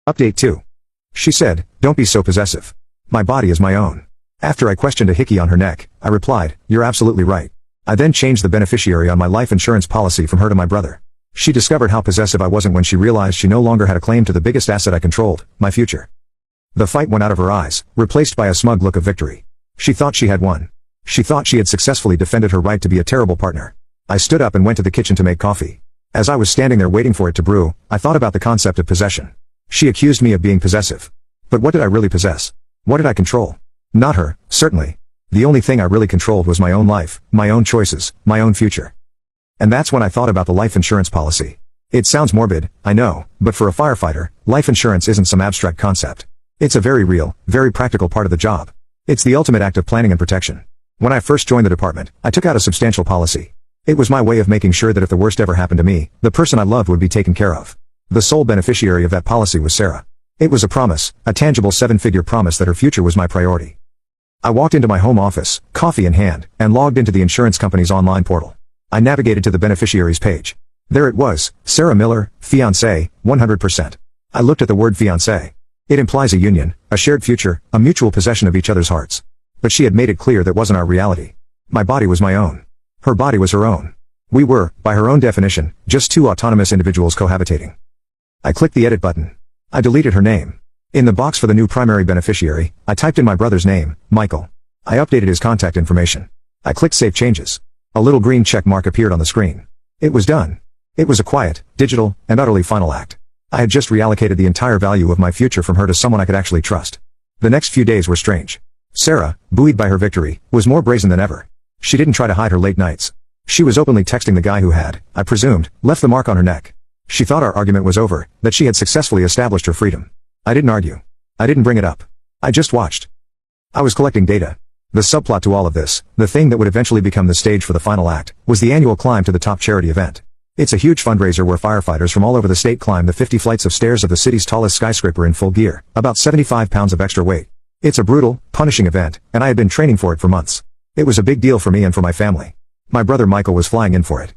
Update 2. She said, "Don't be so possessive. My body is my own." After I questioned a hickey on her neck, I replied, "You're absolutely right." I then changed the beneficiary on my life insurance policy from her to my brother. She discovered how possessive I wasn't when she realized she no longer had a claim to the biggest asset I controlled, my future. The fight went out of her eyes, replaced by a smug look of victory. She thought she had won. She thought she had successfully defended her right to be a terrible partner. I stood up and went to the kitchen to make coffee. As I was standing there waiting for it to brew, I thought about the concept of possession. She accused me of being possessive. But what did I really possess? What did I control? Not her, certainly. The only thing I really controlled was my own life, my own choices, my own future. And that's when I thought about the life insurance policy. It sounds morbid, I know, but for a firefighter, life insurance isn't some abstract concept. It's a very real, very practical part of the job. It's the ultimate act of planning and protection. When I first joined the department, I took out a substantial policy. It was my way of making sure that if the worst ever happened to me, the person I loved would be taken care of. The sole beneficiary of that policy was Sarah. It was a promise, a tangible 7-figure promise that her future was my priority. I walked into my home office, coffee in hand, and logged into the insurance company's online portal. I navigated to the beneficiaries page. There it was, Sarah Miller, fiancé, 100%. I looked at the word fiancé. It implies a union, a shared future, a mutual possession of each other's hearts. But she had made it clear that wasn't our reality. My body was my own. Her body was her own. We were, by her own definition, just two autonomous individuals cohabitating. I clicked the edit button. I deleted her name. In the box for the new primary beneficiary, I typed in my brother's name, Michael. I updated his contact information. I clicked Save Changes. A little green check mark appeared on the screen. It was done. It was a quiet, digital, and utterly final act. I had just reallocated the entire value of my future from her to someone I could actually trust. The next few days were strange. Sarah, buoyed by her victory, was more brazen than ever. She didn't try to hide her late nights. She was openly texting the guy who had, I presumed, left the mark on her neck. She thought our argument was over, that she had successfully established her freedom. I didn't argue. I didn't bring it up. I just watched. I was collecting data. The subplot to all of this, the thing that would eventually become the stage for the final act, was the annual climb to the top charity event. It's a huge fundraiser where firefighters from all over the state climb the 50 flights of stairs of the city's tallest skyscraper in full gear, about 75 pounds of extra weight. It's a brutal, punishing event, and I had been training for it for months. It was a big deal for me and for my family. My brother Michael was flying in for it.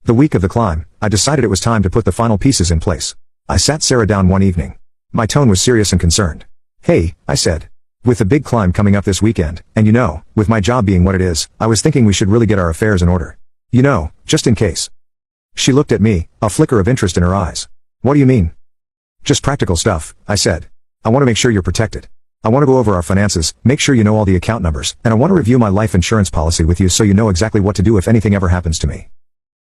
The week of the climb, I decided it was time to put the final pieces in place. I sat Sarah down one evening. My tone was serious and concerned. "Hey," I said. "With the big climb coming up this weekend, and you know, with my job being what it is, I was thinking we should really get our affairs in order. You know, just in case." She looked at me, a flicker of interest in her eyes. "What do you mean?" "Just practical stuff," I said. "I want to make sure you're protected. I want to go over our finances, make sure you know all the account numbers, and I want to review my life insurance policy with you so you know exactly what to do if anything ever happens to me."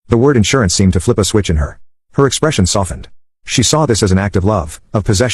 The word insurance seemed to flip a switch in her. Her expression softened. She saw this as an act of love, of possession.